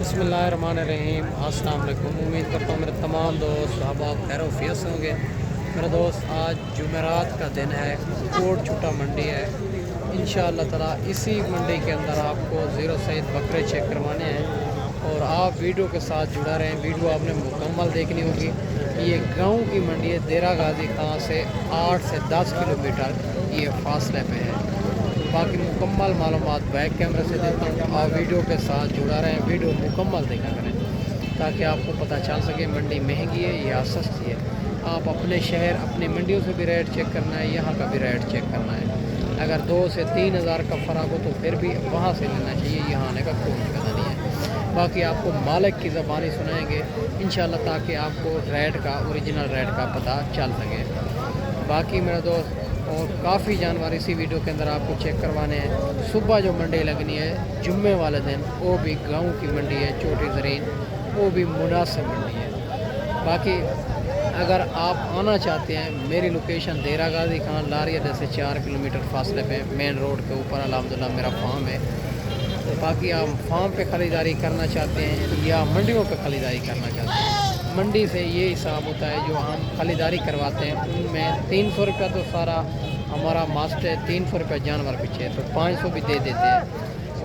बिस्मिल्लाहिर्रहमानिर्रहीम। अस्सलाम वालेकुम। उम्मीद करता हूँ मेरे तमाम दोस्त अहबाब खैर-ओ-आफियत से होंगे। मेरे दोस्त, आज जुमेरात का दिन है, कोट छुट्टा मंडी है। इंशाअल्लाह ताला इसी मंडी के अंदर आपको ज़ीरो सईद बकरे चेक करवाने हैं और आप वीडियो के साथ जुड़ा रहें। वीडियो आपने मुकम्मल देखनी होगी। ये गाँव की मंडी है, देरा गाजी खां से 8 से 10 किलोमीटर ये फासले पे है। बाकी मुकम्मल मालूमात बैक कैमरे से देता हूँ। आप वीडियो के साथ जुड़ा रहें, वीडियो मुकम्मल देखा करें ताकि आपको पता चल सके मंडी महंगी है या सस्ती है। आप अपने शहर अपनी मंडियों से भी रेट चेक करना है, यहाँ का भी रेट चेक करना है। अगर 2 से 3 हज़ार का फ़र्क हो तो फिर भी वहाँ से लेना चाहिए, यहाँ आने का कोई फ़ायदा नहीं है। बाकी आपको मालिक की ज़बानी सुनाएंगे इंशाल्लाह ताकि आपको रेट का ओरिजिनल रेट का पता चल सके। बाकी मेरा दोस्त, और काफ़ी जानवर इसी वीडियो के अंदर आपको चेक करवाने हैं। सुबह जो मंडी लगनी है जुम्मे वाले दिन, वो भी गांव की मंडी है, छोटी ज़रीन, वो भी मुनासिब मंडी है। बाकी अगर आप आना चाहते हैं, मेरी लोकेशन देरा गाजी खान लारिया से 4 किलोमीटर फासले पे मेन रोड के ऊपर अल्हम्दुलिल्लाह मेरा फार्म है। बाकी आप फार्म पे ख़रीदारी करना चाहते हैं या मंडियों पे ख़रीदारी करना चाहते हैं, मंडी से ये हिसाब होता है जो हम ख़रीदारी करवाते हैं उनमें 300 रुपया तो सारा हमारा मास्ट है, 300 रुपया जानवर पीछे, तो 500 भी दे देते हैं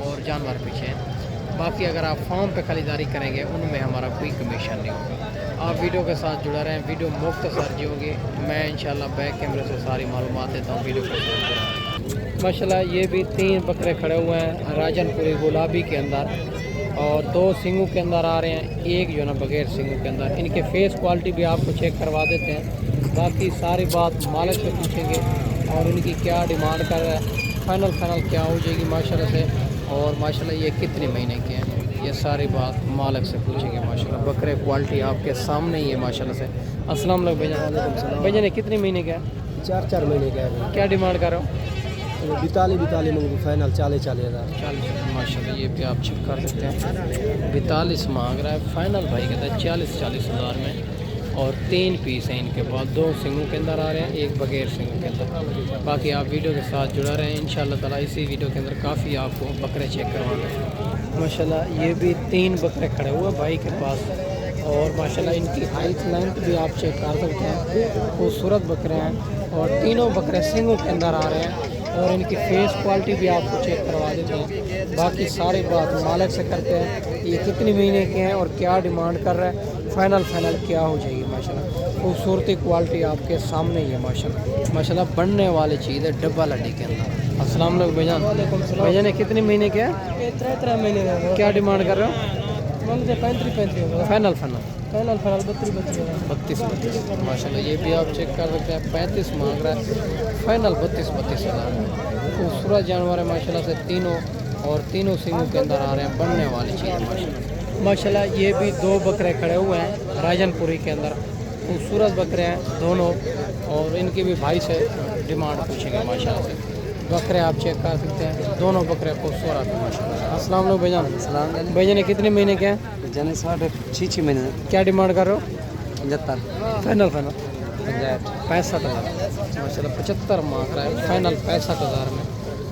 और जानवर पीछे। बाकी अगर आप फार्म पे ख़रीदारी करेंगे उनमें हमारा कोई कमीशन नहीं होगा। आप वीडियो के साथ जुड़ा रहें, वीडियो मुख्तसर जी होगी। मैं इंशाल्लाह बैक कैमरे से सारी मालूमात देता हूँ वीडियो के साथ जुड़ा रहें। माशाल्लाह ये भी 3 बकरे खड़े हुए हैं राजनपुरी गुलाबी के अंदर और 2 सिंगों के अंदर आ रहे हैं, एक जो ना बगैर सिंगों के अंदर। इनके फेस क्वालिटी भी आपको चेक करवा देते हैं। बाकी सारी बात मालिक से पूछेंगे और इनकी क्या डिमांड कर रहा है, फाइनल क्या हो जाएगी माशाल्लाह से, और माशाल्लाह ये कितने महीने के हैं, ये सारी बात मालिक से पूछेंगे। माशाल्लाह बकरे क्वालिटी आपके सामने ही है माशाल्लाह से। अस्सलाम वालेकुम भैया। भैया ने कितने महीने का है? 4 महीने का है। क्या डिमांड कर रहे हो? 42 मंगू फाइनल 40 हज़ार। 40 माशाल्लाह ये भी आप चेक कर सकते हैं। 42 मांग रहा है, फाइनल भाई कहता है 40 हज़ार में। और 3 पीस हैं इनके पास, 2 सिंगों के अंदर आ रहे हैं, एक बगैर सिंगों के अंदर। बाकी आप वीडियो के साथ जुड़ा रहे हैं इंशाल्लाह ताला। इसी वीडियो के अंदर काफ़ी आपको बकरे चेक करवाने हैं। माशाल्लाह ये भी 3 बकरे खड़े हुए भाई के पास और माशाल्लाह इनकी हाइट लेंथ भी आप चेक कर सकते हैं। खूबसूरत बकरे हैं और तीनों बकरे सिंगों के अंदर आ रहे हैं और इनकी फेस क्वालिटी भी आपको चेक करवा देते हैं। बाकी सारी बात मालिक से करते हैं, ये कितने महीने के हैं और क्या डिमांड कर रहा है, फाइनल क्या हो जाएगी। माशाल्लाह खूबसूरती क्वालिटी आपके सामने ही है माशाल्लाह बनने वाली चीज़ है डब्बा लड्डी के अंदर। अस्सलाम वालेकुम भैजान। भैया ने कितने महीने के हैं? 3 महीने का। क्या डिमांड कर रहे हो? मांगते 35 फाइनल 32 माशाल्लाह ये भी आप चेक कर सकते हैं। 35 मांग रहा है, फाइनल 32 हज़ार। खूबसूरत जानवर है माशाल्लाह से तीनों, और तीनों सिंगों के अंदर आ रहे हैं, बनने वाली चीज़ है माशाल्लाह। ये भी 2 बकरे खड़े हुए हैं राजनपुरी के अंदर, खूबसूरत बकरे हैं दोनों, और इनकी भी भाई से डिमांड पूछेंगे माशाल्लाह से। बकरे आप चेक कर सकते हैं, दोनों बकरे खूबसूरत हैं माशाल्लाह। अस्सलाम वालेकुम भैजान। भैया ने कितने महीने के हैं? जाने 6 महीने। क्या डिमांड कर रहे हो? 75 फाइनल 65 हज़ार माशाल्लाह। 75 मांग रहा है, फाइनल 65 हज़ार में।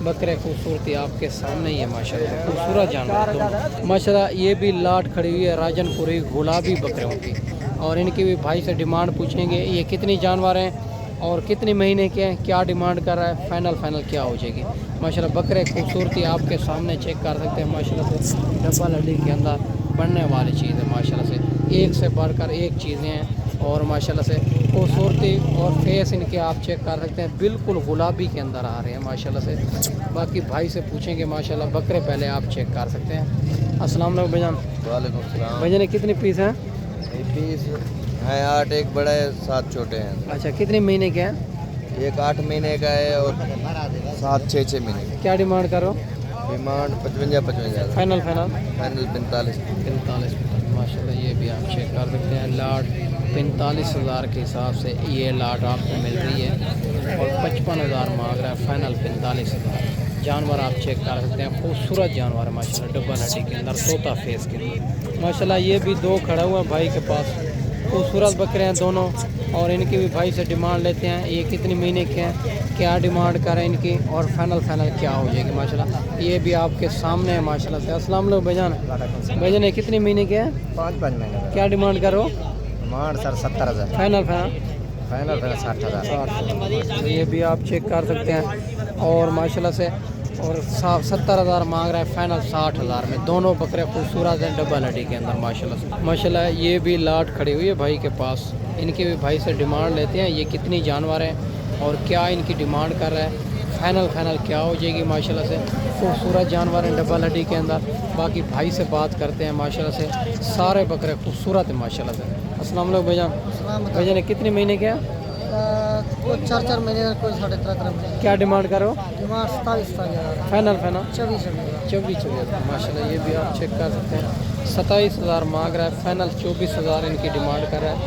बकरे खूबसूरती आपके सामने ही है माशाल्लाह, खूबसूरत जानवर दोनों माशाल्लाह। ये भी लाट खड़ी हुई है राजनपुरी गुलाबी बकरियों की, और इनकी भी भाई से डिमांड पूछेंगे ये कितनी जानवर हैं और कितने महीने के हैं, क्या डिमांड कर रहा है, फाइनल क्या हो जाएगी माशाल्लाह। बकरे खूबसूरती आपके सामने चेक कर सकते हैं माशाल्लाह से। डब्बा लड्डी के अंदर बनने वाली चीज़ है माशाल्लाह से, एक से बढ़कर एक चीज़ें हैं और माशाल्लाह से खूबसूरती और फेस इनके आप चेक कर सकते हैं, बिल्कुल गुलाबी के अंदर आ रहे हैं माशाल्लाह से। बाकी भाई से पूछेंगे माशाल्लाह। बकरे पहले आप चेक कर सकते हैं। अस्सलाम वालेकुम भैजान। वालेकुम सलाम। भैया ने कितने पीस हैं? पीस है 8, एक बड़ा है, 7 छोटे हैं। अच्छा, कितने महीने के हैं? एक 8 महीने का है और 7 6 महीने। क्या डिमांड करो? डिमांड 55 फाइनल फाइनल 45 माशाल्लाह। ये भी आप चेक कर सकते हैं, लाट 45 हज़ार के हिसाब से ये लाट आपको मिल रही है और 55 हज़ार मांग रहा है, फाइनल 45 हज़ार। जानवर आप चेक कर सकते हैं, खूबसूरत जानवर है माशाल्लाह, डब्बा हड्डी के अंदर, तोता फेस के अंदर माशाल्लाह। ये भी 2 खड़ा हुआ भाई के पास खूबसूरत बकरे हैं दोनों, और इनकी भी भाई से डिमांड लेते हैं। ये कितनी महीने के हैं, क्या डिमांड करें इनकी, और फाइनल क्या हो जाएगी माशाल्लाह। ये भी आपके सामने है माशाल्लाह से। अस्सलाम वालेकुम भाईजान। भाईजान ये कितनी महीने के हैं? 5 महीने। क्या डिमांड करो? Demand sir 70,000। Final final 60,000। ये भी आप चेक कर सकते हैं, और माशाल्लाह से, और 70,000 मांग रहा है, फाइनल 60,000 में। दोनों बकरे खूबसूरत हैं, डबल हड्डी के अंदर माशाल्लाह से। माशाल्लाह ये भी लाट खड़ी हुई है भाई के पास। इनके भी भाई से डिमांड लेते हैं, ये कितनी जानवर हैं और क्या इनकी डिमांड कर रहा है, फाइनल क्या हो जाएगी माशाल्लाह से। खूबसूरत जानवर हैं डबल हड्डी के अंदर। बाकी भाई से बात करते हैं माशाल्लाह से। सारे बकरे खूबसूरत हैं माशाल्लाह से। अस्सलाम वालेकुम भाईजान। भाईजान ये कितने महीने के हैं? कोई 4 महीने का, कोई 3.5 महीने। क्या डिमांड करो? डिमांड 27,000। फाइनल 24,000। माशाल्लाह। ये भी आप चेक कर सकते हैं, 27,000 मांग रहा है, फाइनल 24,000 इनकी डिमांड कर रहा है।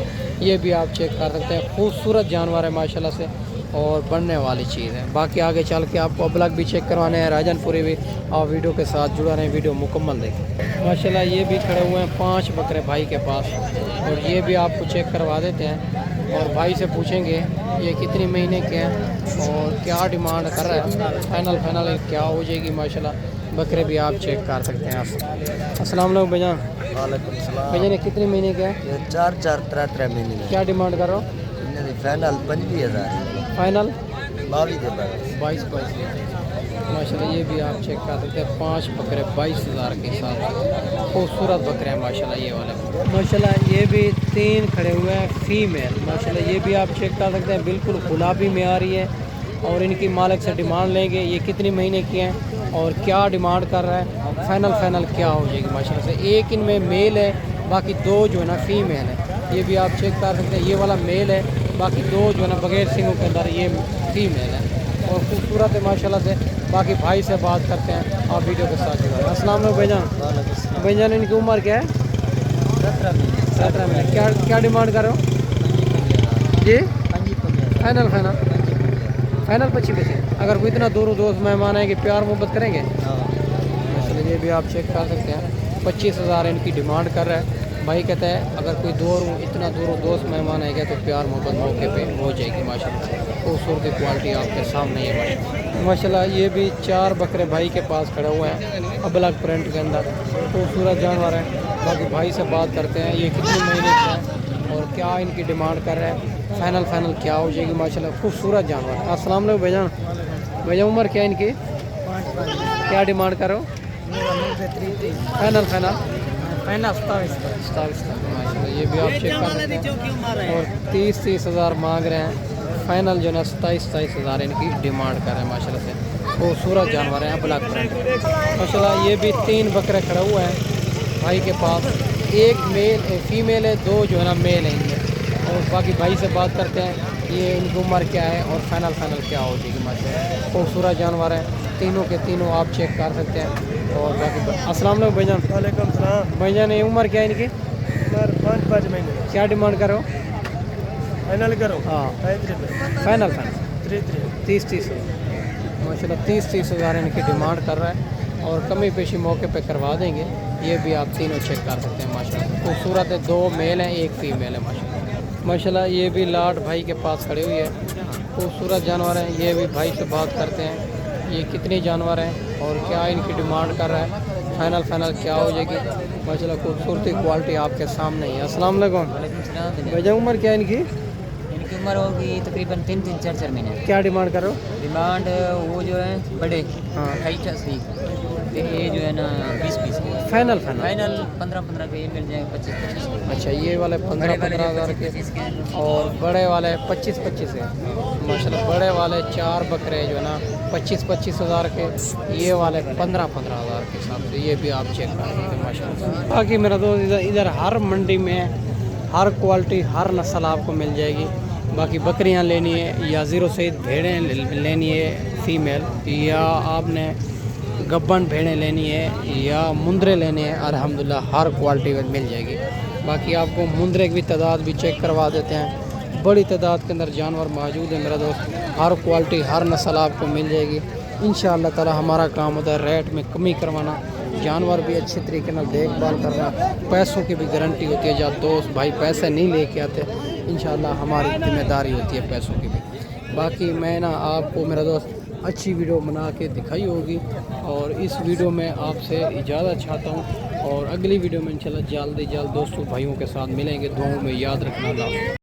ये भी आप चेक कर सकते हैं, खूबसूरत जानवर है माशाल्लाह से, और बनने वाली चीज़ है। बाकी आगे चल के आपको अबलग भी चेक करवाने हैं, राजनपुरी भी। आप वीडियो के साथ जुड़ा रहें, वीडियो मुकम्मल देखें। माशाल्लाह ये भी खड़े हुए हैं 5 बकरे भाई के पास, और ये भी आपको चेक करवा देते हैं, और भाई से पूछेंगे ये कितनी महीने के हैं और क्या डिमांड कर रहा है, फाइनल क्या हो जाएगी माशाल्लाह। बकरे भी आप चेक कर सकते हैं आप। अस्सलाम वालेकुम भाईजान। वालेकुम सलाम। भाईजान ये कितनी महीने के हैं? ये 4 महीने में। क्या डिमांड करो? फाइनल 25,000। फाइनल 22 माशाल्लाह। ये भी आप चेक कर सकते हैं, 5 बकरे 22,000 के साथ। खूबसूरत बकरे हैं माशाल्लाह ये वाले। माशाल्लाह ये भी 3 खड़े हुए हैं फीमेल माशाल्लाह। ये भी आप चेक कर सकते हैं, बिल्कुल गुलाबी में आ रही है, और इनकी मालिक से डिमांड लेंगे ये कितनी महीने की हैं और क्या डिमांड कर रहा है, फाइनल क्या हो जाएगी माशाल्लाह से। एक इनमें मेल है, बाकी 2 जो है ना फीमेल है। ये भी आप चेक कर सकते हैं, ये वाला मेल है, बाकी 2 जो है ना बगैर सिंगों के अंदर ये फीमेल है, और खूबसूरत है माशाल्लाह से। बाकी भाई से बात करते हैं, आप वीडियो के साथ जुड़ा। अस्सलाम वालेकुम भाईजान। भाईजान इनकी उम्र क्या है? 17 महीने। क्या डिमांड कर रहे हो जी? फाइनल 25। अगर कोई इतना दूर दोस्त मेहमान है कि प्यार मोहब्बत करेंगे माशाल्लाह। ये भी आप चेक कर सकते हैं, 25,000 इनकी डिमांड कर रहा है। भाई कहता है अगर कोई इतना दूर दोस्त मेहमान आएगा तो प्यार मोहब्बत मौके पे हो जाएगी माशाल्लाह। खूबसूरत क्वालिटी आपके सामने है माशाल्लाह। ये भी 4 बकरे भाई के पास खड़े हुए हैं, अबलग प्रिंट के अंदर, खूबसूरत जानवर है। बाकी भाई से बात करते हैं, ये कितने महीने के हैं और क्या इनकी डिमांड कर रहे हैं, फाइनल क्या हो जाएगी माशाल्लाह। खूबसूरत जानवर। अस्सलाम वालेकुम भाईजान। भाईजान उम्र क्या है इनकी? क्या डिमांड करो? फाइनल 27 माशाल्लाह। ये भी आप चेक कर सकते हैं, और 30,000 मांग रहे हैं, फाइनल जो है 27,000 इनकी डिमांड कर रहे हैं माशाल्लाह से। खूबसूरत जानवर हैं, ब्लैक प्रिंट माशाल्लाह। ये भी 3 बकरे खड़े हुए हैं भाई के पास, एक फीमेल है, 2 जो है ना मेल है इनमें। और बाकी भाई से बात करते हैं, ये इनकी उम्र क्या है और फाइनल क्या हो जाएगी माशाल्लाह। खूबसूरत जानवर हैं, तीनों के तीनों आप चेक कर सकते हैं। और बाकी अस्सलाम वालेकुम भाईजान। वालेकुम सलाम। भाईजान ये उम्र क्या है इनकी? 5 महीने। क्या डिमांड करो? फाइनल करो। हाँ फाइनल 30 माशाल्लाह। 30,000 इनकी डिमांड कर रहा है, और कमी पेशी मौके पे करवा देंगे। ये भी आप तीनों चेक कर सकते हैं माशाल्लाह। खूबसूरत है, 2 मेल हैं, 1 फीमेल है माशाल्लाह। ये भी लाट भाई के पास खड़ी हुई है, खूबसूरत जानवर है। ये भी भाई से बात करते हैं, ये कितने जानवर हैं और क्या इनकी डिमांड कर रहा है, फाइनल क्या हो जाएगी माशाल्लाह। खूबसूरती क्वालिटी आपके सामने ही है। अस्सलाम वालेकुम भाईजान। उम्र क्या है इनकी? इनकी उम्र होगी तकरीबन 3-4 महीने। क्या डिमांड करो? डिमांड वो जो है बड़े हाँ 28-80, ये जो है ना 20 फाइनल 15 के ये मिल जाएंगे, 25 अच्छा ये वाले 15,000 के, और बड़े वाले 25 है माशाल्लाह। बड़े वाले 4 बकरे जो है ना 25,000 के, ये वाले 15,000 के हिसाब से। ये भी आप चेक कर सकते हैं माशाल्लाह। बाकी मेरा दोस्त इधर हर मंडी में हर क्वालिटी हर नस्ल आपको मिल जाएगी। बाकी बकरियां लेनी है या ज़ीरो सईद भेड़ें लेनी है फीमेल, या आपने गब्बन भेड़ें लेनी है या मुंदरे लेने हैं, अल्हम्दुलिल्लाह हर क्वालिटी में मिल जाएगी। बाकी आपको मुंदरे की भी तादाद भी चेक करवा देते हैं, बड़ी तादाद के अंदर जानवर मौजूद है मेरा दोस्त। हर क्वालिटी हर नस्ल आपको मिल जाएगी इंशाअल्लाह ताला। हमारा काम होता है रेट में कमी करवाना, जानवर भी अच्छे तरीके नाल देखभाल करना, पैसों की भी गारंटी होती है। जब दोस्त भाई पैसे नहीं लेके आते, इंशाल्लाह हमारी जिम्मेदारी होती है पैसों की भी। बाकी मैं ना आपको मेरा दोस्त अच्छी वीडियो बना के दिखाई होगी, और इस वीडियो में आपसे इजाज़त चाहता हूँ, और अगली वीडियो में इंशाल्लाह जल्द दोस्तों भाइयों के साथ मिलेंगे। दुआओं में याद रखना। अल्लाह।